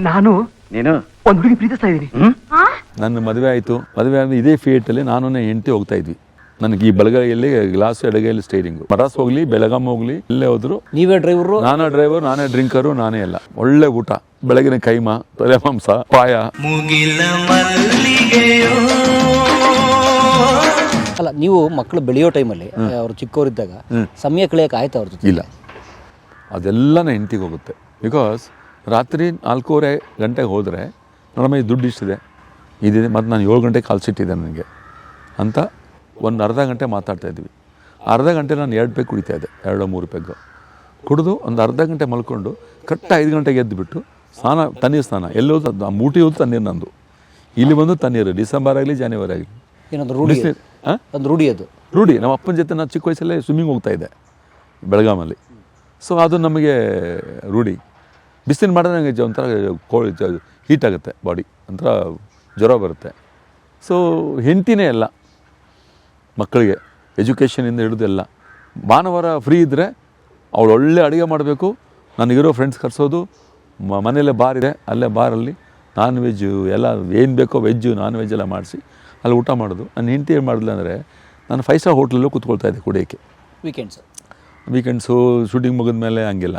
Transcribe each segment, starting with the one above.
ನಾನು ನೀನು ಒಂದು ಹುಡುಗಿ ಪ್ರೀತಿಸ್ತಾ ಇದ್ದೀನಿ. ನನ್ನ ಮದುವೆ ಆಯಿತು. ಮದುವೆ ಆದ ಇದೇ ಫಿಯೇಟಲ್ಲಿ ನಾನು ಹೆಂಡತಿ ಹೋಗ್ತಾ ಇದ್ವಿ. ನನಗೆ ಈ ಬಲಗೈಯಲ್ಲಿ ಗ್ಲಾಸು, ಎಡಗೈಯಲ್ಲಿ ಸ್ಟೈರಿಂಗು. ಮಡ್ರಾಸ್ ಹೋಗ್ಲಿ, ಬೆಳಗಾಂ ಹೋಗ್ಲಿ, ಎಲ್ಲೇ ಹೋದ್ರು ನೀವೇ ಡ್ರೈವರು? ನಾನೇ ಡ್ರೈವರ್, ನಾನೇ ಡ್ರಿಂಕರು, ನಾನೇ ಎಲ್ಲ. ಒಳ್ಳೆ ಊಟ, ಬೆಳಗಿನ ಕೈಮಾ, ತಲೆ ಮಾಂಸ, ಪಾಯ. ಅಲ್ಲ, ನೀವು ಮಕ್ಕಳು ಬೆಳೆಯೋ ಟೈಮಲ್ಲಿ ಅವ್ರು ಚಿಕ್ಕವರಿದ್ದಾಗ ಸಮಯ ಕಳೆಯೋಕೆ ಆಯ್ತು ಅವ್ರ ಜೊತೆ? ಇಲ್ಲ, ಅದೆಲ್ಲ ನನ್ನ ಹೆಂಡತಿಗೆ ಹೋಗುತ್ತೆ. ಬಿಕಾಸ್ ರಾತ್ರಿ 4:15 ಗಂಟೆಗೆ ಹೋದರೆ ನೋಡಮ್ಮ ಈ ದುಡ್ಡು ಇಷ್ಟಿದೆ, ಇದಿದೆ, ಮತ್ತು ನಾನು 7 ಗಂಟೆಗೆ ಕಾಲ್ ಸಿಟ್ಟಿದೆ ನನಗೆ ಅಂತ ಒಂದು ಅರ್ಧ ಗಂಟೆ ಮಾತಾಡ್ತಾಯಿದ್ವಿ. ಅರ್ಧ ಗಂಟೆ ನಾನು 2 ಪೆಗ್ ಕುಡಿತಾಯಿದ್ದೆ, 2-3 ಪೆಗ್ಗು ಕುಡಿದು ಒಂದು ಅರ್ಧ ಗಂಟೆ ಮಲ್ಕೊಂಡು ಕರೆಕ್ಟ್ 5 ಗಂಟೆಗೆ ಎದ್ದುಬಿಟ್ಟು ಸ್ನಾನ, ತಣ್ಣೀರು ಸ್ನಾನ. ಎಲ್ಲೋದು ಆ ಮೂಟಿ ಹೋದು ತಣ್ಣೀರು ನಂದು. ಇಲ್ಲಿ ಬಂದು ತಣ್ಣೀರು, ಡಿಸೆಂಬರ್ ಆಗಲಿ ಜಾನ್ವರಿ ಆಗಲಿ. ಏನೊಂದು ರೂಢಿ, ಒಂದು ರೂಢಿ. ಅದು ರೂಢಿ. ನಮ್ಮ ಅಪ್ಪನ ಜೊತೆ ನಾನು ಚಿಕ್ಕ ವಯಸ್ಸಲ್ಲೇ ಸ್ವಿಮ್ಮಿಂಗ್ ಹೋಗ್ತಾಯಿದ್ದೆ ಬೆಳಗಾಮಲ್ಲಿ. ಸೊ ಅದು ನಮಗೆ ರೂಢಿ. ಬಿಸಿಲು ಮಾಡಿದ್ರೆ ನನಗೆ ಒಂಥರ ಹೀಟ್ ಆಗುತ್ತೆ ಬಾಡಿ, ಒಂಥರ ಜ್ವರ ಬರುತ್ತೆ. ಸೊ ಹೆಂಡ್ತಿನೇ ಎಲ್ಲ ಮಕ್ಕಳಿಗೆ, ಎಜುಕೇಷನಿಂದ ಹಿಡಿದೆಲ್ಲ. ಭಾನುವಾರ ಫ್ರೀ ಇದ್ದರೆ ಅವಳು ಒಳ್ಳೆ ಅಡುಗೆ ಮಾಡಬೇಕು, ನನಗಿರೋ ಫ್ರೆಂಡ್ಸ್ ಕರೆಸೋದು. ಮನೆಯಲ್ಲೇ ಬಾರ್ ಇದೆ, ಅಲ್ಲೇ ಬಾರಲ್ಲಿ ನಾನ್ ವೆಜ್ಜು ಎಲ್ಲ ಏನು ಬೇಕೋ ವೆಜ್ಜು ನಾನ್ ವೆಜ್ ಎಲ್ಲ ಮಾಡಿಸಿ ಅಲ್ಲಿ ಊಟ ಮಾಡೋದು. ನನ್ನ ಹೆಂಡತಿ ಏನು ಮಾಡಿಲ್ಲ ಅಂದರೆ, ನಾನು 5 ಸ್ಟಾರ್ ಹೋಟ್ಲಲ್ಲೂ ಕೂತ್ಕೊಳ್ತಾ ಇದ್ದೆ ಕುಡಿಯೋಕ್ಕೆ. ವೀಕೆಂಡ್ಸು ಶೂಟಿಂಗ್ ಮುಗಿದ ಮೇಲೆ ಹಂಗಿಲ್ಲ.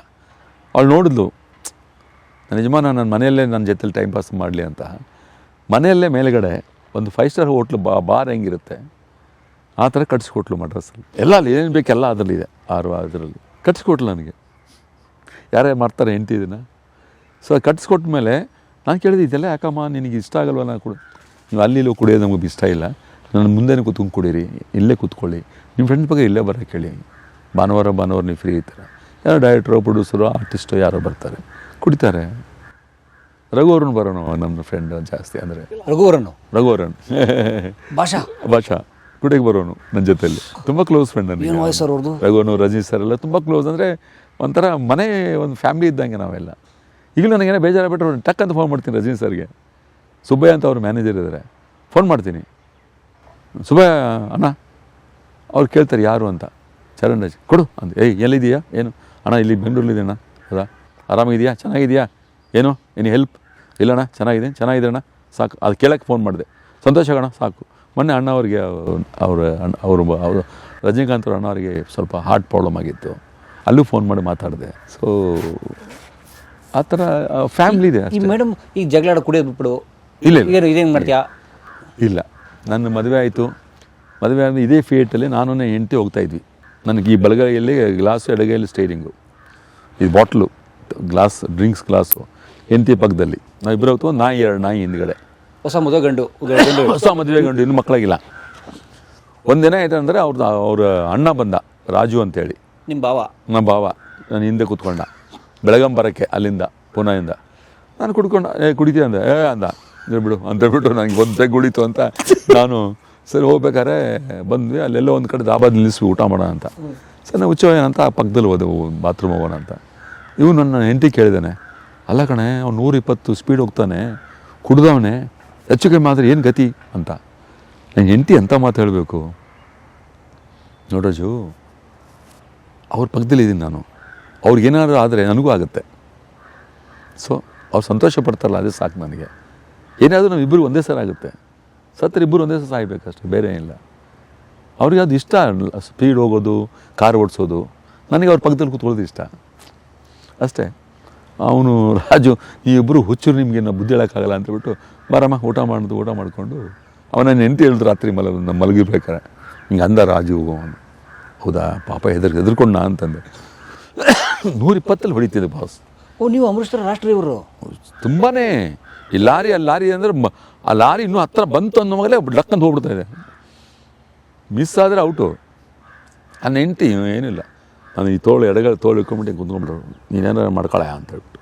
ಅವಳು ನೋಡಿದ್ಲು ನನ್ನ ಯಜಮಾನ ನನ್ನ ಮನೆಯಲ್ಲೇ ನನ್ನ ಜೊತೆಲಿ ಟೈಮ್ ಪಾಸ್ ಮಾಡಲಿ ಅಂತ. ಮನೆಯಲ್ಲೇ ಮೇಲುಗಡೆ ಒಂದು 5 ಸ್ಟಾರ್ ಹೋಟ್ಲು ಬಾರ್ ಹೆಂಗಿರುತ್ತೆ ಆ ಥರ ಕಟ್ಸಿಕೊಟ್ಲು ಮಡ್ರಾಸಲ್ಲಿ. ಎಲ್ಲ ಅಲ್ಲಿ ಏನೇನು ಬೇಕೆಲ್ಲ ಅದರಲ್ಲಿದೆ. ಅದರಲ್ಲಿ ಕಟ್ಸಿಕೊಟ್ಲು ನನಗೆ. ಯಾರೇ ಮಾಡ್ತಾರೆ ಹೆಂಡ್ತಿ ಇದನ್ನು. ಸೊ ಕಟ್ಸ್ಕೊಟ್ಟ ಮೇಲೆ ನಾನು ಕೇಳಿದೆ, ಇದೆಲ್ಲ ಯಾಕಮ್ಮ ನಿನಗೆ ಇಷ್ಟ ಆಗಲ್ವ? ನಾನು ನೀವು ಅಲ್ಲಿ ಕುಡಿಯೋದು ನಮಗೆ ಇಷ್ಟ ಇಲ್ಲ, ನನ್ನ ಮುಂದೆನೇ ಕೂತ್ಕೊಂಡು ಕುಡೀರಿ, ಇಲ್ಲೇ ಕೂತ್ಕೊಳ್ಳಿ, ನಿಮ್ಮ ಫ್ರೆಂಡ್ಸ್ ಬಗ್ಗೆ ಇಲ್ಲೇ ಬರೋಕ್ಕೆ ಕೇಳಿ. ಭಾನುವಾರ ನೀವು ಫ್ರೀ ಇರ್ತಾರೆ, ಯಾರೋ ಡೈರೆಕ್ಟ್ರು, ಪ್ರೊಡ್ಯೂಸರು, ಆರ್ಟಿಸ್ಟು ಯಾರೋ ಬರ್ತಾರೆ, ಕುಡಿತಾರೆ. ರಘುವರನ್ ಬರೋಣ ನನ್ನ ಫ್ರೆಂಡ್ ಜಾಸ್ತಿ ಅಂದರೆ ರಘುವರನ್ ಭಾಷಾ ಕುಡಿಗೆ ಬರೋನು ನನ್ನ ಜೊತೆಯಲ್ಲಿ. ತುಂಬ ಕ್ಲೋಸ್ ಫ್ರೆಂಡ್ ನನಗೆ ರಘುವನು, ರಜನಿ ಸರ್ ಎಲ್ಲ ತುಂಬ ಕ್ಲೋಸ್. ಅಂದರೆ ಒಂಥರ ಮನೆ, ಒಂದು ಫ್ಯಾಮಿಲಿ ಇದ್ದಂಗೆ ನಾವೆಲ್ಲ. ಈಗಲೂ ನನಗೇನೋ ಬೇಜಾರಾಗ್ಬಿಟ್ರೆ ಟಕ್ ಅಂತ ಫೋನ್ ಮಾಡ್ತೀನಿ ರಜನಿ ಸರ್ಗೆ. ಸುಬ್ಬಯ್ಯ ಅಂತ ಅವ್ರ ಮ್ಯಾನೇಜರ್ ಇದ್ದಾರೆ, ಫೋನ್ ಮಾಡ್ತೀನಿ, ಸುಬ್ಬಯ್ಯ ಅಣ್ಣ. ಅವ್ರು ಕೇಳ್ತಾರೆ ಯಾರು ಅಂತ. ಚರಣ್ ರಾಜ್ ಕೊಡು ಅಂತ. ಎಲ್ಲಿದೆಯಾ? ಏನು ಅಣ್ಣ, ಇಲ್ಲಿ ಬೆಂಗಳೂರಲ್ಲಿದೆಯಣ್ಣ. ಹೌದಾ, ಆರಾಮಾಗಿದೆಯಾ? ಚೆನ್ನಾಗಿದೆಯಾ? ಏನು ಹೆಲ್ಪ್? ಇಲ್ಲಣ್ಣ, ಚೆನ್ನಾಗಿದೆ ಅಣ್ಣ, ಸಾಕು. ಅದು ಕೇಳೋಕ್ಕೆ ಫೋನ್ ಮಾಡಿದೆ. ಸಂತೋಷ ಅಣ್ಣ, ಸಾಕು. ಮೊನ್ನೆ ಅಣ್ಣ ಅವ್ರಿಗೆ ಅವರು ರಜನಿಕಾಂತ್ ಅವ್ರ ಅಣ್ಣ ಅವರಿಗೆ ಸ್ವಲ್ಪ ಹಾರ್ಟ್ ಪ್ರಾಬ್ಲಮ್ ಆಗಿತ್ತು, ಅಲ್ಲೂ ಫೋನ್ ಮಾಡಿ ಮಾತಾಡಿದೆ. ಸೊ ಆ ಥರ ಫ್ಯಾಮ್ಲಿ ಇದೆ. ಮೇಡಮ್ ಈಗ ಜಗಳ ಕುಡಿಯೋದು ಬಿಡು. ಇಲ್ಲ ಇದೇನು ಮಾಡ್ತೀಯಾ? ಇಲ್ಲ, ನನ್ನ ಮದುವೆ ಆಯಿತು. ಮದುವೆ ಆದ ಇದೇ ಫಿಯೇಟಲ್ಲಿ ನಾನು ಹೆಂಡತಿ ಹೋಗ್ತಾ ಇದ್ವಿ. ನನಗೆ ಈ ಬಲಗೈಯಲ್ಲಿ ಗ್ಲಾಸು, ಎಡಗೈಯಲ್ಲಿ ಸ್ಟೈರಿಂಗು. ಇದು ಬಾಟ್ಲು ಗ್ಲಾಸ್, ಡ್ರಿಂಕ್ಸ್ ಗ್ಲಾಸು ಹೆಂಡತಿ ಪಕ್ಕದಲ್ಲಿ. ನಾವಿಬ್ಬರು ಹೋಗ್ತು. ನಾಯಿ, 2 ನಾಯಿ ಹಿಂದ್ಗಡೆ. ಹೊಸ ಮದುವೆ ಗಂಡು, ಇನ್ನೂ ಮಕ್ಕಳಾಗಿಲ್ಲ. ಒಂದಿನ ಆಯ್ತು ಅಂದರೆ ಅವ್ರ ಅಣ್ಣ ಬಂದ, ರಾಜು ಅಂತೇಳಿ. ನಮ್ಮ ಭಾವ. ನಾನು ಹಿಂದೆ ಕೂತ್ಕೊಂಡ ಬೆಳಗಾಂ ಬರೋಕ್ಕೆ, ಅಲ್ಲಿಂದ ಪುಣೆಯಿಂದ. ನಾನು ಕುಡಿತೀವಿ ಅಂದೆ. ಅಂದ ಬಿಡು ಅಂತ ಹೇಳ್ಬಿಟ್ಟು ನನಗೆ ಒಂದು ಪೆಗ್ ಉಳಿತು ಅಂತ ನಾನು ಸರಿ ಹೋಗ್ಬೇಕಾದ್ರೆ ಬಂದ್ವಿ. ಅಲ್ಲೆಲ್ಲೋ ಒಂದು ಕಡೆ ದಾಬಾದ ನಿಲ್ಲಿಸ್ವಿ ಊಟ ಮಾಡೋಣ ಅಂತ. ಸರ್ ನಾವು ಹುಚ್ಚೋಣ ಅಂತ ಪಕ್ಕದಲ್ಲಿ ಹೋದೆವು, ಬಾತ್ರೂಮ್ ಹೋಗೋಣ ಅಂತ. ಇವು ನನ್ನ ಹೆಂಡತಿ ಕೇಳಿದ್ದಾನೆ, ಅಲ್ಲ ಕಣೆ ಅವ್ನು 120 ಸ್ಪೀಡ್ ಹೋಗ್ತಾನೆ, ಕುಡ್ದವನೇ, ಹೆಚ್ಚು ಕಮ್ಮಿ ಆದರೆ ಏನು ಗತಿ ಅಂತ. ನನ್ನ ಹೆಂಡತಿ ಎಂಥ ಮಾತು ಹೇಳಬೇಕು ನೋಡ್ರಾಜು. ಅವ್ರ ಪಕ್ಕದಲ್ಲಿದ್ದೀನಿ ನಾನು, ಅವ್ರಿಗೇನಾದ್ರು ಆದರೆ ನನಗೂ ಆಗುತ್ತೆ. ಸೊ ಅವ್ರು ಸಂತೋಷ ಪಡ್ತಾರಲ್ಲ, ಅದೇ ಸಾಕು ನನಗೆ. ಏನಾದರೂ ನಾವು ಇಬ್ಬರು ಒಂದೇ ಸಲ ಆಗುತ್ತೆ, ಸತ್ರ ಇಬ್ಬರು ಒಂದೇ ಸಲ ಸಾಯ್ಬೇಕಷ್ಟೆ, ಬೇರೆ ಏನಿಲ್ಲ. ಅವ್ರಿಗೆ ಅದು ಇಷ್ಟ, ಸ್ಪೀಡ್ ಹೋಗೋದು, ಕಾರ್ ಓಡಿಸೋದು. ನನಗೆ ಅವ್ರ ಪಕ್ಕದಲ್ಲಿ ಕೂತ್ಕೊಳ್ಳೋದು ಇಷ್ಟ ಅಷ್ಟೇ. ಅವನು ರಾಜು, ಈ ಇಬ್ಬರು ಹುಚ್ಚರು, ನಿಮಗೆ ನಾವು ಬುದ್ಧಿ ಹೇಳೋಕ್ಕಾಗಲ್ಲ ಅಂತೇಳ್ಬಿಟ್ಟು, ಬಾರಮ್ಮ ಊಟ ಮಾಡಿಕೊಂಡು ಅವನ ಹೆಂಡತಿ ಹೇಳಿದ್ರು ರಾತ್ರಿ ಮಲಗಿರ್ಬೇಕಾರೆ ಹಿಂಗೆ ಅಂದ ರಾಜು. ಅವನು ಹೌದಾ ಪಾಪ ಹೆದರ್ಕೊಂಡು ನಾ ಅಂತಂದೆ. 120 ಹೊಡಿತಿದ್ದೆ ಬಾಸ್. ನೀವು ಅಮೃತಸರ ರಾಷ್ಟ್ರೀಯ ಇವರು ತುಂಬಾ. ಈ ಲಾರಿ ಅಂದರೆ ಆ ಲಾರಿ ಇನ್ನೂ ಹತ್ರ ಬಂತು ಅನ್ನೋವಾಗಲೇ ಡಕ್ಕಂತ ಹೋಗ್ಬಿಡ್ತಾ ಇದೆ. ಮಿಸ್ ಆದರೆ ಔಟು. ನನ್ನ ಹೆಂಡತಿ ಏನಿಲ್ಲ, ನಾನು ಈ ತೋಳು ಇಟ್ಕೊಂಡ್ಬಿಟ್ಟು ಕುಂತ್ಕೊಂಡ್ಬಿಡೋಳು, ನೀನೇನಾರು ಮಾಡ್ಕೊಳ ಅಂತ ಹೇಳ್ಬಿಟ್ಟು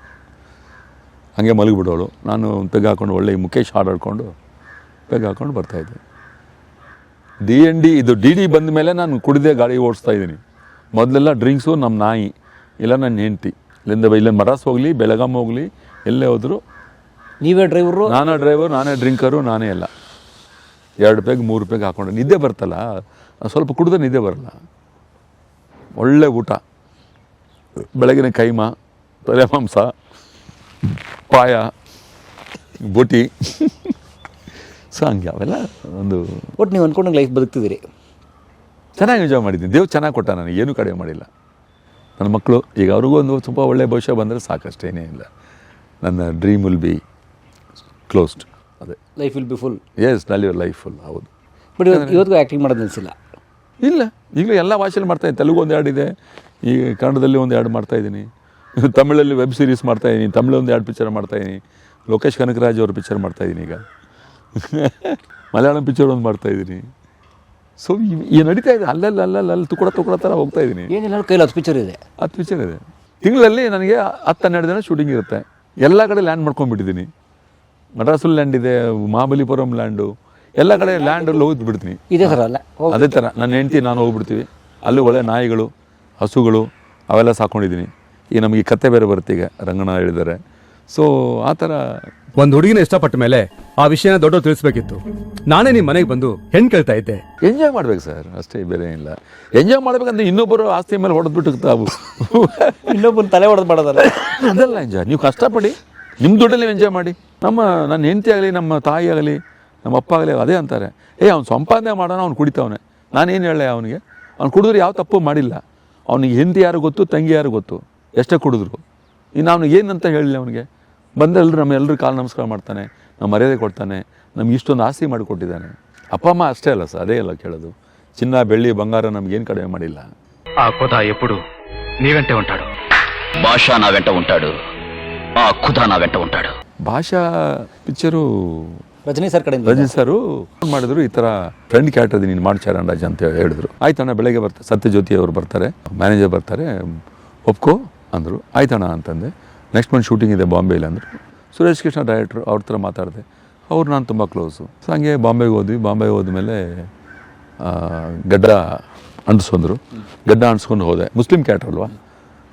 ಹಾಗೆ ಮಲಗಿಬಿಡೋಳು. ನಾನು ಪೆಗ್ ಹಾಕ್ಕೊಂಡು ಒಳ್ಳೆ ಮುಖೇಶ್ ಹಾಡಾಡ್ಕೊಂಡು ಪೆಗ್ ಹಾಕ್ಕೊಂಡು ಬರ್ತಾಯಿದ್ದೆ. ಇದು ಡಿ ಬಂದ ಮೇಲೆ ನಾನು ಕುಡಿದೇ ಗಾಡಿ ಓಡಿಸ್ತಾ ಇದ್ದೀನಿ. ಮೊದಲೆಲ್ಲ ಡ್ರಿಂಕ್ಸು ನಮ್ಮ ನಾಯಿ, ಇಲ್ಲ ನನ್ನ ಹೆಂಡತಿ. ಇಲ್ಲಿಂದ ಮಡ್ರಾಸ್ ಹೋಗಲಿ, ಬೆಳಗಾಂ ಹೋಗಲಿ, ಎಲ್ಲೇ ಹೋದರೂ ನೀವೇ ಡ್ರೈವರು? ನಾನೇ ಡ್ರೈವರ್, ನಾನೇ ಡ್ರಿಂಕರು, ನಾನೇ ಎಲ್ಲ. 2 ಪೆಗ್ 3 ಪೆಗ್ ಹಾಕ್ಕೊಂಡು ನಿದ್ದೆ ಬರ್ತಲ್ಲ, ಸ್ವಲ್ಪ ಕುಡಿದ್ರೆ ನಿದ್ದೆ ಬರಲ್ಲ. ಒಳ್ಳೆ ಊಟ, ಬೆಳಗಿನ ಕೈಮಾ, ತಲೆ ಮಾಂಸ, ಪಾಯ. ಬೋಟಿ. ಸೊ ಹಂಗೆ ಅವೆಲ್ಲ ಒಂದು ಒಟ್ಟು ನೀವು ಅಂದ್ಕೊಂಡಂಗೆ ಲೈಫ್ ಬದುಕ್ತಿದ್ದೀರಿ. ಚೆನ್ನಾಗಿ ಎಂಜಾಯ್ ಮಾಡಿದ್ದೀನಿ. ದೇವ್ರು ಚೆನ್ನಾಗಿ ಕೊಟ್ಟ, ನನಗೆ ಏನೂ ಕಡಿಮೆ ಮಾಡಿಲ್ಲ. ನನ್ನ ಮಕ್ಕಳು ಈಗ ಅವ್ರಿಗೂ ಒಂದು ಸ್ವಲ್ಪ ಒಳ್ಳೆಯ ಭವಿಷ್ಯ ಬಂದರೆ ಸಾಕಷ್ಟೇನೇ ಇಲ್ಲ. ನನ್ನ ಡ್ರೀಮ್ ವಿಲ್ ಬಿ ಕ್ಲೋಸ್ಡ್. ಅದೇ life will be full. Yes, ನಲ್ಲಿ ಲೈಫ್ ಫುಲ್. ಹೌದು. ಬಟ್ ಇವತ್ತಿಗೂ ಆ್ಯಕ್ಟಿಂಗ್ ಮಾಡೋದು ಅನಿಸಿಲ್ಲ? ಇಲ್ಲ, ಈಗಲೂ ಎಲ್ಲ ಭಾಷೆಯಲ್ಲಿ ಮಾಡ್ತಾಯಿದ್ದೀನಿ. ತೆಲುಗು ಒಂದು 2 ಇದೆ, ಈಗ ಕನ್ನಡದಲ್ಲಿ ಒಂದು 2 ಮಾಡ್ತಾಯಿದ್ದೀನಿ, ತಮಿಳಲ್ಲಿ ವೆಬ್ ಸೀರೀಸ್ ಮಾಡ್ತಾಯಿದ್ದೀನಿ, ತಮಿಳಲ್ಲಿ ಒಂದು 2 ಪಿಕ್ಚರ್ ಮಾಡ್ತಾಯಿದ್ದೀನಿ, ಲೋಕೇಶ್ ಕನಕರಾಜ್ ಅವ್ರ ಪಿಕ್ಚರ್ ಮಾಡ್ತಾಯಿದ್ದೀನಿ, ಈಗ ಮಲಯಾಳಂ ಪಿಕ್ಚರ್ ಒಂದು ಮಾಡ್ತಾಯಿದ್ದೀನಿ. ಸೊ ಈ ನಡೀತಾ ಇದೆ, ಅಲ್ಲಲ್ಲಿ ತುಕಡ ಥರ ಹೋಗ್ತಾಯಿದ್ದೀನಿ. ಏನಿಲ್ಲ, ಕೈಲಿ 10 ಪಿಕ್ಚರ್ ಇದೆ. 10 ಪಿಕ್ಚರ್ ಇದೆ. ತಿಂಗಳಲ್ಲಿ ನನಗೆ 10-12 ದಿನ ಶೂಟಿಂಗ್ ಇರುತ್ತೆ. ಎಲ್ಲ ಕಡೆ ಲ್ಯಾಂಡ್ ಮಾಡ್ಕೊಂಡ್ಬಿಟ್ಟಿದ್ದೀನಿ. ಮಡ್ರಾಸಲ್ಲಿ ಲ್ಯಾಂಡ್ ಇದೆ, ಮಹಾಬಲಿಪುರಂ ಲ್ಯಾಂಡು, ಎಲ್ಲ ಕಡೆ ಲ್ಯಾಂಡಲ್ಲಿ ಹೋಗ್ಬಿಡ್ತೀನಿ. ಇದೇ ಥರ ಅಲ್ಲ, ಅದೇ ಥರ ನನ್ನ ಹೆಂಡತಿ ನಾನು ಹೋಗ್ಬಿಡ್ತೀವಿ. ಅಲ್ಲಿ ಒಳ್ಳೆ ನಾಯಿಗಳು, ಹಸುಗಳು ಅವೆಲ್ಲ ಸಾಕೊಂಡಿದ್ದೀನಿ. ಈಗ ನಮಗೆ ಕತೆ ಬೇರೆ ಬರುತ್ತೆ, ಈಗ ರಂಗಣ್ಣ ಹೇಳಿದ್ದಾರೆ. ಸೊ ಆ ಥರ ಒಂದು ಹುಡುಗಿನ ಇಷ್ಟಪಟ್ಟ ಮೇಲೆ ಆ ವಿಷಯನ ದೊಡ್ಡವ್ರು ತಿಳಿಸ್ಬೇಕಿತ್ತು. ನಾನೇ ನಿಮ್ಮ ಮನೆಗೆ ಬಂದು ಹೆಣ್ಣು ಕೇಳ್ತಾ ಇದ್ದೆ. ಎಂಜಾಯ್ ಮಾಡ್ಬೇಕು ಸರ್, ಅಷ್ಟೇ, ಬೇರೆ ಇಲ್ಲ. ಎಂಜಾಯ್ ಮಾಡ್ಬೇಕಂದ್ರೆ ಇನ್ನೊಬ್ಬರು ಆಸ್ತಿ ಮೇಲೆ ಹೊಡೆದ್ಬಿಟ್ಟು ತಾವು ಇನ್ನೊಬ್ಬನ ತಲೆ ಹೊಡೆದು ಮಾಡೋದಲ್ಲ, ಅದೆಲ್ಲ ಎಂಜಾಯ್. ನೀವು ಕಷ್ಟಪಡಿ, ನಿಮ್ಮ ದುಡ್ಡಲ್ಲಿ ಎಂಜಾಯ್ ಮಾಡಿ. ನನ್ನ ಹೆಂಡತಿ ಆಗಲಿ, ನಮ್ಮ ತಾಯಿ ಆಗಲಿ, ನಮ್ಮ ಅಪ್ಪ ಆಗಲಿ ಅದೇ ಅಂತಾರೆ, ಅವ್ನು ಸಂಪಾದನೆ ಮಾಡೋಣ, ಅವ್ನು ಕುಡಿತಾವನೆ. ನಾನೇನು ಹೇಳಲೆ ಅವನಿಗೆ? ಅವ್ನು ಕುಡಿದ್ರೆ ಯಾವ ತಪ್ಪು ಮಾಡಿಲ್ಲ. ಅವನಿಗೆ ಹೆಂಡತಿ ಯಾರು ಗೊತ್ತು, ತಂಗಿ ಯಾರು ಗೊತ್ತು, ಎಷ್ಟೇ ಕುಡಿದ್ರು. ಇನ್ನು ಅವನಿಗೆ ಏನಂತ ಹೇಳಲಿ? ಅವನಿಗೆ ಬಂದೆಲ್ಲರೂ ನಮ್ಮೆಲ್ಲರೂ ಕಾಲು ನಮಸ್ಕಾರ ಮಾಡ್ತಾನೆ, ನಮ್ಮ ಮರ್ಯಾದೆ ಕೊಡ್ತಾನೆ, ನಮ್ಗೆ ಇಷ್ಟೊಂದು ಆಸ್ತಿ ಮಾಡಿಕೊಟ್ಟಿದ್ದಾನೆ. ಅಪ್ಪ ಅಮ್ಮ ಅಷ್ಟೇ ಅಲ್ಲ ಸರ್, ಅದೇ ಅಲ್ಲ ಕೇಳೋದು. ಚಿನ್ನ ಬೆಳ್ಳಿ ಬಂಗಾರ ನಮಗೇನು ಕಡಿಮೆ ಮಾಡಿಲ್ಲ. ఆ ఖుదా ఎప్పుడు నీ వెంటే ఉంటాడు. బాషా నా వెంట ఉంటాడు. ఆ ఖుదా నా వెంట ఉంటాడు. ಭಾಷಾ ಪಿಕ್ಚರು ರಜನಿ ಸರ್ ಕಡೆಯಿಂದ ರಜನಿ ಸರು ಫೋನ್ ಮಾಡಿದ್ರು, ಈ ಥರ ಫ್ರೆಂಡ್ ಕ್ಯಾರೆಕ್ಟರ್ ನೀನು ಮಾಡಿ ಚರಣರಾಜ್ ಅಂತ ಹೇಳಿದ್ರು. ಆಯ್ತಣ್ಣ, ಬೆಳಗ್ಗೆ ಬರ್ತಾರೆ, ಸತ್ಯಜ್ಯೋತಿ ಅವರು ಬರ್ತಾರೆ, ಮ್ಯಾನೇಜರ್ ಬರ್ತಾರೆ, ಒಪ್ಕೋ ಅಂದರು. ಆಯ್ತಣ್ಣ ಅಂತಂದೆ. ನೆಕ್ಸ್ಟ್ ಮಂತ್ ಶೂಟಿಂಗ್ ಇದೆ ಬಾಂಬೆಯಲ್ಲಿ ಅಂದರು. ಸುರೇಶ್ ಕೃಷ್ಣ ಡೈರೆಕ್ಟ್ರು, ಅವ್ರ ಹತ್ರ ಮಾತಾಡಿದೆ. ಅವ್ರು ನಾನು ತುಂಬ ಕ್ಲೋಸು. ಸೊ ಹಂಗೆ ಬಾಂಬೆಗೆ ಹೋದ್ವಿ. ಬಾಂಬೆಗೆ ಹೋದ್ಮೇಲೆ ಗಡ್ಡ ಅಂಟಿಸ್ಕೊಂಡ್ರು. ಗಡ್ಡ ಅಂಟಿಸ್ಕೊಂಡು ಹೋದೆ. ಮುಸ್ಲಿಂ ಕ್ಯಾರೆಕ್ಟರ್ ಅಲ್ವಾ,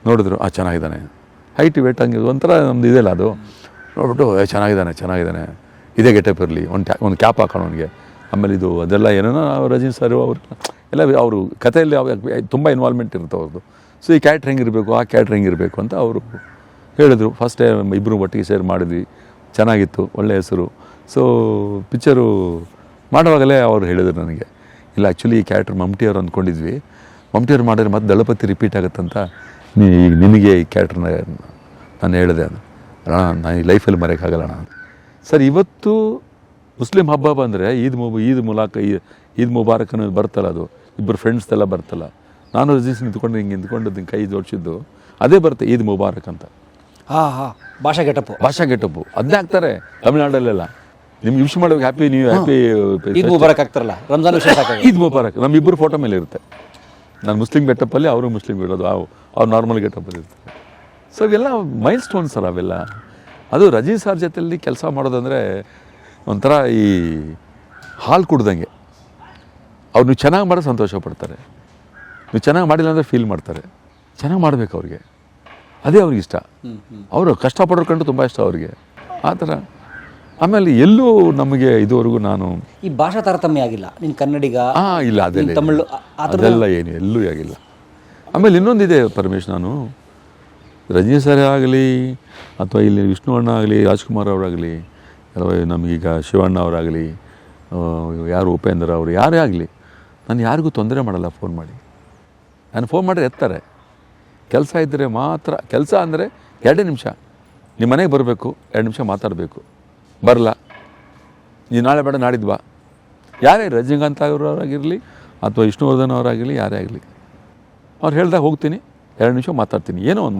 ನೋಡಿದ್ರು, ಚೆನ್ನಾಗಿದ್ದಾನೆ, ಹೈಟ್ ವೇಟ್ ಹಂಗೆ ಒಂಥರ ನಮ್ದು ಇದೆಯಲ್ಲ, ಅದು ನೋಡ್ಬಿಟ್ಟು ಚೆನ್ನಾಗಿದ್ದಾನೆ, ಇದೇ ಗೆಟಪ್ ಇರಲಿ, ಒಂದು ಕ್ಯಾಪ್ ಹಾಕೋಣ ಅವನಿಗೆ. ಆಮೇಲೆ ಇದು ಅದೆಲ್ಲ ಏನೇನೋ ರಜನಿ ಸರ್ ಅವರು ಎಲ್ಲ ಅವರು ಕಥೆಯಲ್ಲಿ ತುಂಬ ಇನ್ವಾಲ್ವ್ಮೆಂಟ್ ಇರುತ್ತೆ ಅವ್ರದ್ದು. ಸೊ ಈ ಕ್ಯಾರೆಕ್ಟರ್ ಹೆಂಗಿರಬೇಕು, ಆ ಕ್ಯಾರೆಕ್ಟರ್ ಹೆಂಗಿರಬೇಕು ಅಂತ ಅವರು ಹೇಳಿದ್ರು. ಫಸ್ಟ್ ಟೈಮ್ ಇಬ್ಬರು ಒಟ್ಟಿಗೆ ಶೇರ್ ಮಾಡಿದ್ವಿ, ಚೆನ್ನಾಗಿತ್ತು, ಒಳ್ಳೆ ಹೆಸರು. ಸೊ ಪಿಕ್ಚರು ಮಾಡುವಾಗಲೇ ಅವ್ರು ಹೇಳಿದ್ರು ನನಗೆ, ಇಲ್ಲ ಆ್ಯಕ್ಚುಲಿ ಈ ಕ್ಯಾರೆಕ್ಟರ್ ಮಮ್ಟಿಯವ್ರು ಅಂದ್ಕೊಂಡಿದ್ವಿ, ಮಮ್ಟಿಯವ್ರು ಮಾಡಿದ್ರೆ ಮತ್ತೆ ದಳಪತಿ ರಿಪೀಟ್ ಆಗುತ್ತಂತ ನಿನಗೆ ಈ ಕ್ಯಾರೆಕ್ಟರ್ನ ನಾನು ಹೇಳಿದೆ. ಅದು ಅಣ್ಣ, ನಾನು ಈ ಲೈಫಲ್ಲಿ ಮರೆಯೋಕ್ಕಾಗಲ್ಲ ಅಣ್ಣ. ಸರ್, ಇವತ್ತು ಮುಸ್ಲಿಂ ಹಬ್ಬ ಬಂದರೆ ಈದ್ ಮುಬಾರಕ್ ಅನ್ನೋದು ಬರ್ತಲ್ಲ, ಅದು ಇಬ್ಬರು ಫ್ರೆಂಡ್ಸ್ ಎಲ್ಲ ಬರ್ತಲ್ಲ. ನಾನು ರಜಿಸ್ ನಿಂತ್ಕೊಂಡು ಹಿಂಗೆ ಕೈ ಜೋಡಿಸಿದ್ದು ಅದೇ ಬರುತ್ತೆ, ಈದ್ ಮುಬಾರಕ್ ಅಂತ. ಭಾಷಾ ಗೆಟಪ್ಪು ಅದನ್ನೇ ಹಾಕ್ತಾರೆ ತಮಿಳ್ನಾಡಲ್ಲೆಲ್ಲ. ನಿಮ್ಗೆ ವಿಶ್ ಮಾಡೋಕೆ ಹ್ಯಾಪಿ ಈದ್ ಮುಬಾರಕ್ ಆಗ್ತಾರಲ್ಲ, ರಂಜಾನ್ ವಿಶೇಷ ಈದ್ ಮುಬಾರಕ್ ನಮ್ಮಿಬ್ಬರು ಫೋಟೋ ಮೇಲೆ ಇರುತ್ತೆ. ನಾನು ಮುಸ್ಲಿಂ ಗೆಟಪ್ಪಲ್ಲಿ, ಅವರು ಮುಸ್ಲಿಂ ಇರೋದು, ಅವ್ರು ನಾರ್ಮಲ್ ಗೆಟಪ್ಪಲ್ಲಿ ಇರ್ತಾರೆ. ಸೊ ಇವೆಲ್ಲ ಮೈಲ್ ಸ್ಟೋನ್ಸ್ ಸರ್ ಅವೆಲ್ಲ. ಅದು ರಜನಿ ಸರ್ ಜೊತೆಯಲ್ಲಿ ಕೆಲಸ ಮಾಡೋದಂದರೆ ಒಂಥರ ಈ ಹಾಲು ಕುಡ್ದಂಗೆ. ಅವ್ರು ನೀವು ಚೆನ್ನಾಗಿ ಮಾಡೋ ಸಂತೋಷ ಪಡ್ತಾರೆ, ನೀವು ಚೆನ್ನಾಗಿ ಮಾಡಿಲ್ಲ ಅಂದರೆ ಫೀಲ್ ಮಾಡ್ತಾರೆ. ಚೆನ್ನಾಗಿ ಮಾಡಬೇಕು ಅವ್ರಿಗೆ, ಅದೇ ಅವ್ರಿಗೆ ಇಷ್ಟ. ಅವರು ಕಷ್ಟಪಡೋರು ಕಂಡು ತುಂಬ ಇಷ್ಟ ಅವ್ರಿಗೆ, ಆ ಥರ. ಆಮೇಲೆ ಎಲ್ಲೂ ನಮಗೆ ಇದುವರೆಗೂ ನಾನು ಈ ಭಾಷಾ ತಾರತಮ್ಯ ಆಗಿಲ್ಲ. ನೀನು ಕನ್ನಡಿಗ ಇಲ್ಲ, ಅದೆಲ್ಲ ತಮಿಳು ಅದೆಲ್ಲ ಏನು ಎಲ್ಲೂ ಆಗಿಲ್ಲ. ಆಮೇಲೆ ಇನ್ನೊಂದಿದೆ ಪರಮೇಶ್, ನಾನು ರಜನಿ ಸರ್ ಆಗಲಿ ಅಥವಾ ಇಲ್ಲಿ ವಿಷ್ಣು ಅಣ್ಣ ಆಗಲಿ, ರಾಜ್ಕುಮಾರ್ ಅವರಾಗಲಿ, ನಮಗೀಗ ಶಿವಣ್ಣ ಅವರಾಗಲಿ, ಯಾರು ಉಪೇಂದ್ರ ಅವರು ಯಾರೇ ಆಗಲಿ, ನಾನು ಯಾರಿಗೂ ತೊಂದರೆ ಮಾಡಲ್ಲ. ಫೋನ್ ಮಾಡಿ ನಾನು ಫೋನ್ ಮಾಡಿದ್ರೆ ಎತ್ತಾರೆ. ಕೆಲಸ ಇದ್ದರೆ ಮಾತ್ರ. ಕೆಲಸ ಅಂದರೆ 2 ನಿಮಿಷ ನಿಮ್ಮ ಮನೆಗೆ ಬರಬೇಕು, 2 ನಿಮಿಷ ಮಾತಾಡಬೇಕು. ಬರಲ್ಲ, ನೀನು ನಾಳೆ ಬೇಡ ನಾಡಿದ್ದು ಬಾ. ಯಾರೇ ರಜನಿಕಾಂತ್ ಅವರಾಗಿರಲಿ ಅಥವಾ ವಿಷ್ಣುವರ್ಧನ್ ಅವರಾಗಿರಲಿ, ಯಾರೇ ಆಗಲಿ, ಅವ್ರು ಹೇಳ್ದಾಗ ಹೋಗ್ತೀನಿ, 2 ನಿಮಿಷ ಮಾತಾಡ್ತೀನಿ, ಏನೋ ಒಂದು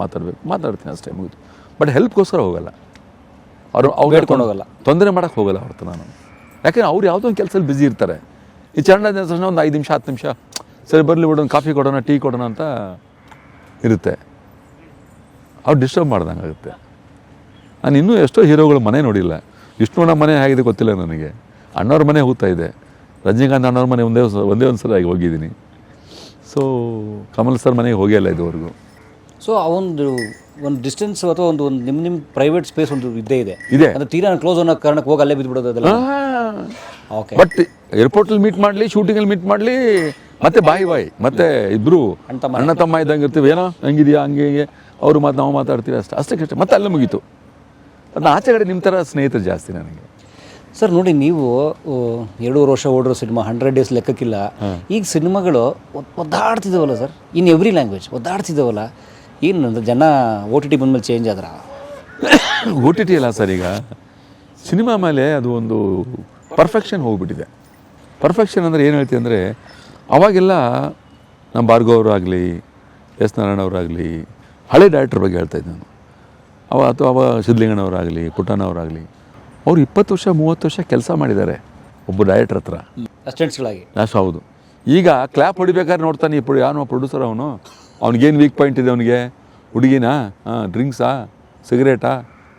ಮಾತಾಡ್ತೀನಿ ಅಷ್ಟೇ, ಮುಗಿದು. ಬಟ್ ಹೆಲ್ಪ್ಗೋಸ್ಕರ ಹೋಗಲ್ಲ, ಅವ್ರು ಹೇಳ್ಕೊಂಡು ಹೋಗಲ್ಲ, ತೊಂದರೆ ಮಾಡೋಕ್ಕೆ ಹೋಗಲ್ಲ ಅವ್ರ ಹತ್ರ ನಾನು. ಯಾಕೆಂದರೆ ಅವ್ರು ಯಾವುದೋ ಒಂದು ಕೆಲಸದಲ್ಲಿ ಬ್ಯುಸಿ ಇರ್ತಾರೆ. ಈ ಚರಣ ತಕ್ಷಣ ಒಂದು 5 ನಿಮಿಷ 10 ನಿಮಿಷ ಸರಿ ಬರಲಿ ಬಿಡು, ಒಂದು ಕಾಫಿ ಕೊಡೋಣ, ಟೀ ಕೊಡೋಣ ಅಂತ ಇರುತ್ತೆ. ಅವ್ರು ಡಿಸ್ಟರ್ಬ್ ಮಾಡ್ದಂಗೆ ಆಗುತ್ತೆ. ನಾನು ಇನ್ನೂ ಎಷ್ಟೋ ಹೀರೋಗಳ ಮನೆ ನೋಡಿಲ್ಲ. ವಿಷ್ಣುವಣ್ಣ ಮನೆ ಹೇಗಿದೆ ಗೊತ್ತಿಲ್ಲ ನನಗೆ. ಅಣ್ಣವ್ರ ಮನೆ ಹೋಗ್ತಾ ಇದೆ, ರಜನಿಕಾಂತ್ ಅಣ್ಣವ್ರ ಮನೆ ಒಂದೇ ಒಂದು ಸಲ ಹೋಗಿದ್ದೀನಿ. ಸೊ ಕಮಲ್ ಸರ್ ಮನೆಗೆ ಹೋಗಿಲ್ಲ ಇದುವರೆಗೂ. ಸೊ ಆ ಒಂದು ಡಿಸ್ಟೆನ್ಸ್ ಅಥವಾ ಒಂದು ನಿಮ್ಮ ಪ್ರೈವೇಟ್ ಸ್ಪೇಸ್ ಒಂದು ಇದ್ದೇ ಇದೆ. ಅಂದರೆ ತೀರಾ ಕ್ಲೋಸ್ ಅನ್ನೋ ಕಾರಣಕ್ಕೆ ಹೋಗಿ ಅಲ್ಲೇ ಬಿದ್ದುಬಿಡೋದು ಅದೆಲ್ಲ. ಓಕೆ. ಬಟ್ ಏರ್ಪೋರ್ಟಲ್ಲಿ ಮೀಟ್ ಮಾಡಲಿ, ಶೂಟಿಂಗಲ್ಲಿ ಮೀಟ್ ಮಾಡಲಿ, ಮತ್ತೆ ಬಾಯ್ ಮತ್ತೆ ಇಬ್ಬರು ಅಣ್ಣ ತಮ್ಮ ಇದ್ದಂಗೆ ಇರ್ತೀವಿ. ಏನೋ ಹಂಗಿದೆಯಾ, ಹಂಗೆ ಅವರು ನಾವು ಮಾತಾಡ್ತೀವಿ, ಅಷ್ಟೇ ಮತ್ತೆ ಅಲ್ಲೇ ಮುಗೀತು. ಅದನ್ನ ಆಚೆ ಕಡೆ ನಿಮ್ಮ ಥರ ಸ್ನೇಹಿತರು ಜಾಸ್ತಿ ನನಗೆ. ಸರ್ ನೋಡಿ, ನೀವು 2.5 ವರ್ಷ ಓಡಿರೋ ಸಿನಿಮಾ 100 ಡೇಸ್ ಲೆಕ್ಕಕ್ಕಿಲ್ಲ. ಈಗ ಸಿನಿಮಾಗಳು ಒದ್ದಾಡ್ತಿದ್ದಾವಲ್ಲ ಸರ್, ಇನ್ ಎವ್ರಿ ಲ್ಯಾಂಗ್ವೇಜ್ ಒದ್ದಾಡ್ತಿದ್ದಾವಲ್ಲ. ಏನು ಜನ OTT ಬಂದಮೇಲೆ ಚೇಂಜ್ ಆದ್ರ? OTT ಅಲ್ಲ ಸರ್, ಈಗ ಸಿನಿಮಾ ಮೇಲೆ ಅದು ಒಂದು ಪರ್ಫೆಕ್ಷನ್ ಹೋಗ್ಬಿಟ್ಟಿದೆ. ಪರ್ಫೆಕ್ಷನ್ ಅಂದರೆ ಏನು ಹೇಳ್ತೀವಿ ಅಂದರೆ, ಅವಾಗೆಲ್ಲ ನಮ್ಮ ಭಾರ್ಗವ್ ಅವರಾಗಲಿ, ಎಸ್ ನಾರಾಯಣ ಅವರಾಗಲಿ, ಹಳೆ ಡೈರೆಕ್ಟರ್ ಬಗ್ಗೆ ಹೇಳ್ತಾಯಿದ್ದೆ ನಾನು. ಅಥವಾ ಸಿದ್ಧಲಿಂಗಣ್ಣವರಾಗಲಿ, ಪುಟ್ಟಣ್ಣವರಾಗಲಿ, ಅವರು 20 ವರ್ಷ 30 ವರ್ಷ ಕೆಲಸ ಮಾಡಿದ್ದಾರೆ ಒಬ್ಬ ಡೈರೆಕ್ಟರ್ ಹತ್ರ ಅಸಿಸ್ಟೆಂಟ್ಸ್ಗಳಾಗಿ. ಹೌದು. ಈಗ ಕ್ಲ್ಯಾಪ್ ಹೊಡಿಬೇಕಾದ್ರೆ ನೋಡ್ತಾನೆ ఇప్పుడు ಯಾವನೋ ಪ್ರೊಡ್ಯೂಸರ್, ಅವ್ನಿಗೇನು ವೀಕ್ ಪಾಯಿಂಟ್ ಇದೆ, ಅವನಿಗೆ ಹುಡುಗಿನಾ, ಡ್ರಿಂಕ್ಸಾ, ಸಿಗರೇಟಾ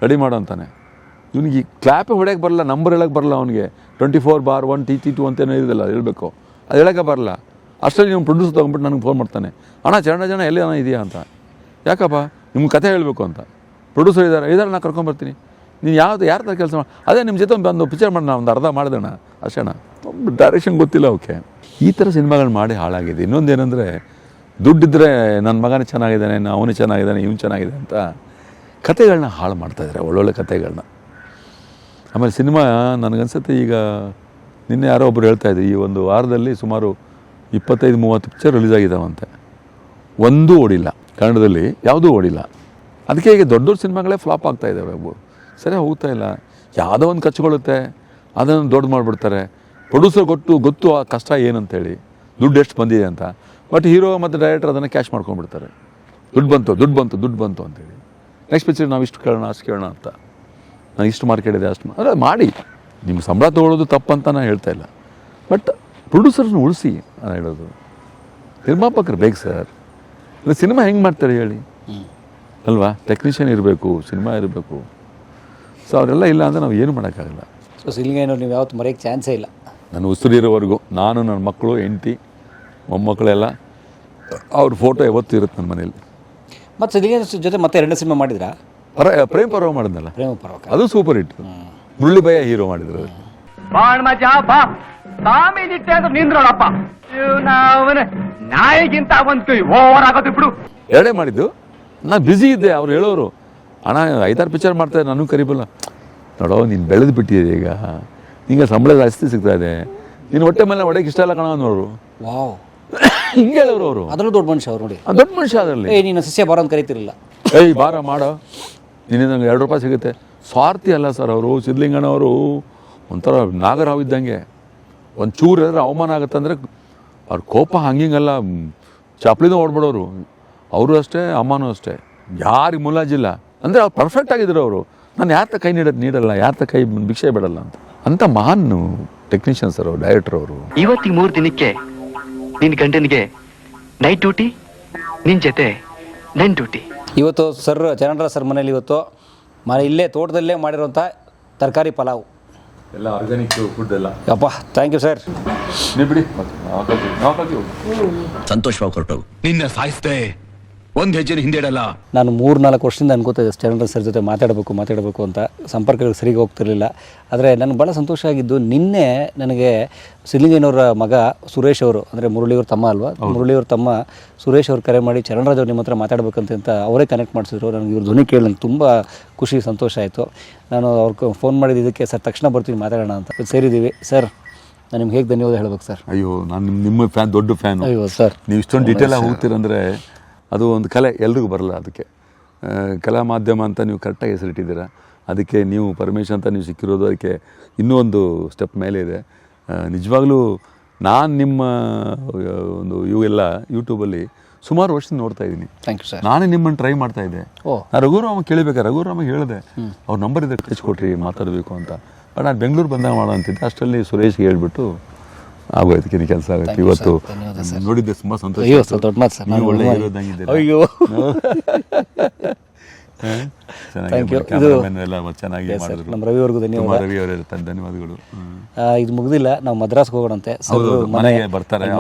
ರೆಡಿ ಮಾಡೋ ಅಂತಾನೆ. ಇವನಿಗೆ ಕ್ಲ್ಯಾಪೇ ಹೊಡೆಯೋಕ್ಕೆ ಬರಲ್ಲ, ನಂಬರ್ ಹೇಳೋಕ್ಕೆ ಬರಲ್ಲ ಅವನಿಗೆ. 24/1 TT2 ಅಂತೇನೋ ಇರೋದಿಲ್ಲ, ಹೇಳಬೇಕು, ಅದು ಹೇಳೋಕ್ಕೆ ಬರಲ್ಲ. ಅಷ್ಟರಲ್ಲಿ ನೀವು ಪ್ರೊಡ್ಯೂಸರ್ ತೊಗೊಂಡ್ಬಿಟ್ಟು ನನಗೆ ಫೋನ್ ಮಾಡ್ತಾನೆ, ಅಣ್ಣ ಜನ ಎಲ್ಲಿ ಅಣ್ಣ ಇದೆಯಾ ಅಂತ. ಯಾಕಪ್ಪ, ನಿಮ್ಗೆ ಕಥೆ ಹೇಳಬೇಕು ಅಂತ. ಪ್ರೊಡ್ಯೂಸರ್ ಇದ್ದಾರೆ, ನಾನು ಕರ್ಕೊಂಬರ್ತೀನಿ, ನೀನು ಯಾರ ಥರ ಕೆಲಸ ಮಾಡಿ, ಅದೇ ನಿಮ್ಮ ಜೊತೆ ಒಂದು ಪಿಕ್ಚರ್ ಮಾಡೋಣ, ಒಂದು ಅರ್ಧ ಮಾಡಿದಣ್ಣ ಅಷ್ಟೇಣ. ಡೈರೆಕ್ಷನ್ ಗೊತ್ತಿಲ್ಲ ಅವಕ್ಕೆ. ಈ ಥರ ಸಿನಿಮಾಗಳು ಮಾಡಿ ಹಾಳಾಗಿದೆ. ಇನ್ನೊಂದೇನೆಂದರೆ, ದುಡ್ಡಿದ್ರೆ ನನ್ನ ಮಗನೇ ಚೆನ್ನಾಗಿದ್ದಾನೆ, ಅವನೇ ಚೆನ್ನಾಗಿದ್ದಾನೆ, ಇವನು ಚೆನ್ನಾಗಿದೆ ಅಂತ ಕತೆಗಳನ್ನ ಹಾಳು ಮಾಡ್ತಾಯಿದ್ದಾರೆ, ಒಳ್ಳೊಳ್ಳೆ ಕತೆಗಳನ್ನ. ಆಮೇಲೆ ಸಿನಿಮಾ ನನಗನ್ಸುತ್ತೆ, ಈಗ ನಿನ್ನೆ ಯಾರೋ ಒಬ್ಬರು ಹೇಳ್ತಾಯಿದ್ರು, ಈ ಒಂದು ವಾರದಲ್ಲಿ ಸುಮಾರು 25-30 ಪಿಕ್ಚರ್ ರಿಲೀಸ್ ಆಗಿದ್ದಾವಂತೆ, ಒಂದೂ ಓಡಿಲ್ಲ ಕನ್ನಡದಲ್ಲಿ, ಯಾವುದೂ ಓಡಿಲ್ಲ. ಅದಕ್ಕೆ ಈಗ ದೊಡ್ಡ ದೊಡ್ಡ ಸಿನಿಮಾಗಳೇ ಫ್ಲಾಪ್ ಆಗ್ತಾಯಿದ್ದಾವೆ, ಸರಿಯಾಗಿ ಹೋಗ್ತಾ ಇಲ್ಲ. ಯಾವುದೋ ಒಂದು ಕಚ್ಕೊಳ್ಳುತ್ತೆ, ಅದನ್ನು ದೊಡ್ಡ ಮಾಡಿಬಿಡ್ತಾರೆ. ಪ್ರೊಡ್ಯೂಸರ್ ಗೊತ್ತು ಆ ಕಷ್ಟ ಏನಂತೇಳಿ, ದುಡ್ಡು ಎಷ್ಟು ಬಂದಿದೆ ಅಂತ. ಬಟ್ ಹೀರೋ ಮತ್ತು ಡೈರೆಕ್ಟರ್ ಅದನ್ನು ಕ್ಯಾಶ್ ಮಾಡ್ಕೊಂಡ್ಬಿಡ್ತಾರೆ. ದುಡ್ಡು ಬಂತು ಅಂತೇಳಿ. ನೆಕ್ಸ್ಟ್ ಪಿಕ್ಚರ್ ನಾವು ಇಷ್ಟು ಕೇಳೋಣ, ಅಷ್ಟು ಕೇಳೋಣ ಅಂತ, ನಾನು ಇಷ್ಟು ಮಾರ್ಕೆಟ್ ಇದೆ ಅಷ್ಟು ಅಂದರೆ ಮಾಡಿ. ನಿಮ್ಮ ಸಂಬಳ ತೊಗೊಳ್ಳೋದು ತಪ್ಪಂತ ನಾನು ಹೇಳ್ತಾ ಇಲ್ಲ, ಬಟ್ ಪ್ರೊಡ್ಯೂಸರ್ನ ಉಳಿಸಿ ನಾನು ಹೇಳೋದು. ನಿರ್ಮಾಪಕರು ಬೇಕು ಸರ್. ಇಲ್ಲ ಸಿನಿಮಾ ಹೆಂಗೆ ಮಾಡ್ತಾರೆ ಹೇಳಿ ಅಲ್ವಾ? ಟೆಕ್ನಿಷಿಯನ್ ಇರಬೇಕು, ಸಿನಿಮಾ ಇರಬೇಕು. ಸೊ ಅವರೆಲ್ಲ ಇಲ್ಲ ಅಂದರೆ ನಾವು ಏನು ಮಾಡೋಕ್ಕಾಗಲ್ಲ. ಸೊ ಸಿದ್ಧಲಿಂಗಯ್ಯನವ್ರು ನೀವು ಯಾವತ್ತು ಮರೆಯೋಕ್ಕೆ ಚಾನ್ಸೇ ಇಲ್ಲ. ನಾನು ಉಸಿರಿರೋವರೆಗೂ, ನಾನು, ನನ್ನ ಮಕ್ಕಳು, ಹೆಂಡತಿ, ಮೊಮ್ಮಕ್ಕಳೆಲ್ಲ ಅವ್ರ ಫೋಟೋ ಯಾವತ್ತೂ ಇರುತ್ತೆ ನನ್ನ ಮನೇಲಿ. ಮತ್ತು ಸಿದ್ಧಲಿಂಗಯ್ಯ ಜೊತೆ ಮತ್ತೆ 2 ಸಿನಿಮಾ ಮಾಡಿದ್ರಾ? ಪ್ರೇಮ್ ಪರ್ವ ಮಾಡಿದ್ನಲ್ಲ, ಪ್ರೇಮ ಪರ್ವ, ಅದು super hit. Murali bhaiya hero ಮಾಡಿದ್ರು. ಎರಡೇ ಮಾಡಿದ್ದು. ನಾನು ಬ್ಯುಸಿ ಇದ್ದೆ. ಅವ್ರು ಹೇಳೋರು, ಅಣ್ಣ 5-6 ಪಿಕ್ಚರ್ ಮಾಡ್ತಾರೆ, ನನಗೂ ಕರಿಬಲ್ಲ. ನೋಡೋ, ನೀನು ಬೆಳೆದು ಬಿಟ್ಟಿದೆ, ಈಗ ನಿಂಗೆ ಸಂಬಳ ಜಾಸ್ತಿ ಸಿಗ್ತಾ ಇದೆ, ನೀನು ಹೊಟ್ಟೆ ಮೇಲೆ ಹೊಡೆಯಕ್ಕೆ ಇಷ್ಟ ಇಲ್ಲ ಕಣ ಅನ್ನೋರು. ವಾವ್, ಹಿಂಗೆ ಹೇಳೋರು ಅವರು. ಅದರಲ್ಲೂ ದೊಡ್ಡ ಮನುಷ್ಯ ಅವ್ರು ನೋಡಿ. ದೊಡ್ಡ ಮನುಷ್ಯ ಅದರಲ್ಲಿ. ನೀನು ಸಸ್ಯ ಬಾರ ಅಂತ ಕರಿತಿರಲಿಲ್ಲ. ಬಾರ ಮಾಡೋ, ನಿನ್ನೆ ನಂಗೆ 2 ರೂಪಾಯಿ ಸಿಗುತ್ತೆ. ಸ್ವಾರ್ಥಿ ಅಲ್ಲ ಸರ್ ಅವರು. ಸಿದ್ಧಲಿಂಗಣ್ಣವರು ಒಂಥರ ನಾಗರಾವ್ ಇದ್ದಂಗೆ. ಒಂದು ಚೂರು ಹೇಳಿದ್ರೆ ಅವಮಾನ ಆಗುತ್ತಂದರೆ ಅವ್ರ ಕೋಪ ಹಂಗಿಂಗಲ್ಲ, ಚಾಪ್ಲಿಂದ ಓಡ್ಬಿಡೋರು. ಅವರು ಅಷ್ಟೇ, ಅಮ್ಮನೂ ಅಷ್ಟೇ, ಯಾರಿಗೆ ಮುಲಾಜಿಲ್ಲ. ಅಂದರೆ ಅವ್ರು ಪರ್ಫೆಕ್ಟ್ ಆಗಿದ್ರು ಅವರು. ನಾನು ಯಾರ ಕೈ ನೀಡಲ್ಲ, ಯಾರ ಕೈ ಭಿಕ್ಷೆ ಬಿಡಲ್ಲ ಅಂತ ಮಹಾನ್ ಟೆಕ್ನಿಷಿಯನ್ ಸರ್ ಅವರು, ಡೈರೆಕ್ಟರ್ ಅವರು. ಇವತ್ತಿಗೆ 3 ದಿನಕ್ಕೆ ನಿನ್ನ ಗಂಡನಿಗೆ ನೈಟ್ ಡ್ಯೂಟಿ, ನಿನ್ನ ಜೊತೆ ನನ್ನ ಡ್ಯೂಟಿ. ಇವತ್ತು ಸರ್ ಚರಣರಾಜ್ ಸರ್ ಮನೇಲಿ ಇವತ್ತು ಇಲ್ಲೇ ತೋಟದಲ್ಲೇ ಮಾಡಿರೋಂಥ ತರಕಾರಿ ಪಲಾವ್ ಎಲ್ಲ ಆರ್ಗ್ಯಾನಿಕ್ ಫುಡ್ ಎಲ್ಲ. ಅಪ್ಪ, ಥ್ಯಾಂಕ್ ಯು ಸರ್. ನೀವು ಬಿಡಿ, ಸಂತೋಷವಾಗಿ ಹೊರಟೋಗು. ನಿನ್ನ ಸಾಯಿಸ್ದೆ, ಒಂದು ಹೆಜ್ಜೆ ಹಿಂದೆ ಇಡಲ್ಲ. ನಾನು 3-4 ವರ್ಷದಿಂದ ಅನ್ಕೋತಾ ಇದ್ದೆ ಚರಣರಾಜ್ ಸರ್ ಜೊತೆ ಮಾತಾಡಬೇಕು ಅಂತ. ಸಂಪರ್ಕಗಳು ಸರಿಗೆ ಹೋಗ್ತಿರಲಿಲ್ಲ. ಆದರೆ ನನಗೆ ಭಾಳ ಸಂತೋಷ ಆಗಿದ್ದು, ನಿನ್ನೆ ನನಗೆ ಸಿದ್ಧಲಿಂಗಯ್ಯನವರ ಮಗ ಸುರೇಶ್ ಅವರು, ಅಂದರೆ ಮುರಳಿಯವ್ರ ತಮ್ಮ ಅಲ್ವಾ, ಮುರಳಿಯವ್ರ ತಮ್ಮ ಸುರೇಶ್ ಅವ್ರು ಕರೆ ಮಾಡಿ, ಚರಣರಾಜ್ ಅವ್ರು ನಿಮ್ಮ ಹತ್ರ ಮಾತಾಡ್ಬೇಕಂತ ಅವರೇ ಕನೆಕ್ಟ್ ಮಾಡಿಸಿದ್ರು. ನನಗೆ ಇವ್ರ ಧ್ವನಿ ಕೇಳಿ ನಂಗೆ ತುಂಬ ಖುಷಿ, ಸಂತೋಷ ಆಯಿತು. ನಾನು ಅವ್ರಿಗೆ ಫೋನ್ ಮಾಡಿದ್ದಕ್ಕೆ, ಸರ್ ತಕ್ಷಣ ಬರ್ತೀನಿ ಮಾತಾಡೋಣ ಅಂತ ಸೇರಿದ್ದೀವಿ. ಸರ್, ನಾನು ನಿಮ್ಗೆ ಹೇಗೆ ಧನ್ಯವಾದ ಹೇಳ್ಬೇಕು ಸರ್? ಅಯ್ಯೋ, ನಾನು ನಿಮ್ಮ ಫ್ಯಾನ್, ದೊಡ್ಡ ಫ್ಯಾನು. ಅಯ್ಯೋ ಸರ್, ನೀವು ಇಷ್ಟೊಂದು ಡೀಟೇಲಾಗಿ ಹೋಗ್ತೀರಂದರೆ ಅದು ಒಂದು ಕಲೆ, ಎಲ್ರಿಗೂ ಬರಲ್ಲ. ಅದಕ್ಕೆ ಕಲಾ ಮಾಧ್ಯಮ ಅಂತ ನೀವು ಕರೆಕ್ಟಾಗಿ ಹೆಸರಿಟ್ಟಿದ್ದೀರ. ಅದಕ್ಕೆ ನೀವು ಪರಮೇಶ್ ಅಂತ ನೀವು ಸಿಕ್ಕಿರೋದು, ಅದಕ್ಕೆ ಇನ್ನೂ ಒಂದು ಸ್ಟೆಪ್ ಮೇಲೆ ಇದೆ. ನಿಜವಾಗ್ಲೂ ನಾನು ನಿಮ್ಮ ಒಂದು ಇವೆಲ್ಲ ಯೂಟ್ಯೂಬಲ್ಲಿ ಸುಮಾರು ವರ್ಷದಿಂದ ನೋಡ್ತಾ ಇದ್ದೀನಿ. Thank you sir. ನಾನೇ ನಿಮ್ಮನ್ನು ಟ್ರೈ ಮಾಡ್ತಾ ಇದ್ದೆ. ನಾನು ರಘುರಾಮ ಕೇಳಬೇಕಾರೆ ರಘುರಾಮಗೆ ಹೇಳಿದೆ, ಅವ್ರ ನಂಬರ್ ಇದೆ ಕಳಿಸ್ಕೊಟ್ರಿ ಮಾತಾಡಬೇಕು ಅಂತ. ಬಟ್ ನಾನು ಬೆಂಗಳೂರು ಬಂದಾಗ ಮಾಡೋ ಅಂತಿದ್ದೆ. ಅಷ್ಟರಲ್ಲಿ ಸುರೇಶ್ಗೆ ಹೇಳ್ಬಿಟ್ಟು ಆಗೋದಕ್ಕೆ ಕೆಲಸ ಆಗುತ್ತೆ. ಇವತ್ತು ನೋಡಿದ್ದೆ, ತುಂಬ ಸಂತೋಷ. ಅಯ್ಯೋ ಸರ್, ದೊಡ್ಡ ಮಾತು ಸರ್. ಒಳ್ಳೆ ಇರೋದಂಗಿದ್ದೀರ. ಅಯ್ಯೋ, ಥ್ಯಾಂಕ್ ಯು. ಎಲ್ಲ ಚೆನ್ನಾಗಿ ಮಾಡಿದ್ರು. ನಮ್ಮ ರವಿ ಅವ್ರಿಗೂ ಧನ್ಯವಾದ. ರವಿ ಅವರೇ ಧನ್ಯವಾದಗಳು. ಇದು ಮುಗಿದಿಲ್ಲ, ನಾವು ಮದ್ರಾಸ್ಗೆ ಹೋಗೋಣಂತೆ. ಮನೆಗೆ ಬರ್ತಾರೆ,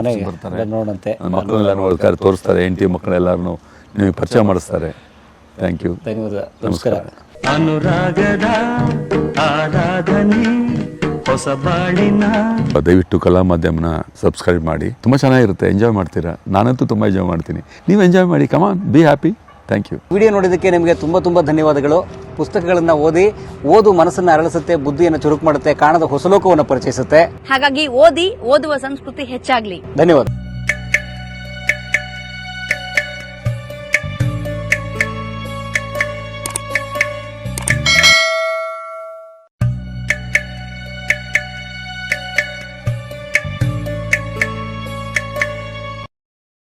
ನೋಡಂತೆ, ಮಕ್ಕಳೆಲ್ಲ ನೋಡ್ತಾರೆ, ತೋರಿಸ್ತಾರೆ, ಹೆಂಡತಿ ಮಕ್ಕಳೆಲ್ಲರೂ ನಿಮಗೆ ಪರಿಚಯ ಮಾಡಿಸ್ತಾರೆ. ಥ್ಯಾಂಕ್ ಯು, ಧನ್ಯವಾದ, ನಮಸ್ಕಾರ. ಅನುರಾಗದ ಆರಾಧನೆ, ಹೊಸ ಬಾಳಿನ. ದಯವಿಟ್ಟು ಕಲಾ ಮಾಧ್ಯಮನ ಸಬ್ಸ್ಕ್ರೈಬ್ ಮಾಡಿ. ತುಂಬ ಚೆನ್ನಾಗಿರುತ್ತೆ, ಎಂಜಾಯ್ ಮಾಡ್ತೀರಾ. ನಾನಂತೂ ತುಂಬ ಎಂಜಾಯ್ ಮಾಡ್ತೀನಿ. ನೀವು ಎಂಜಾಯ್ ಮಾಡಿ, come on, be happy. Thank you. Video ನೋಡಿದ್ದಕ್ಕೆ ನಿಮಗೆ ತುಂಬ ಧನ್ಯವಾದಗಳು. ಪುಸ್ತಕಗಳನ್ನು ಓದು ಮನಸ್ಸನ್ನು ಅರಳಿಸುತ್ತೆ, ಬುದ್ಧಿಯನ್ನು ಚುರುಕು ಮಾಡುತ್ತೆ, ಕಾಣದ ಹೊಸ ಲೋಕವನ್ನು ಪರಿಚಯಿಸುತ್ತೆ. ಹಾಗಾಗಿ ಓದುವ ಸಂಸ್ಕೃತಿ ಹೆಚ್ಚಾಗ್ಲಿ. ಧನ್ಯವಾದ.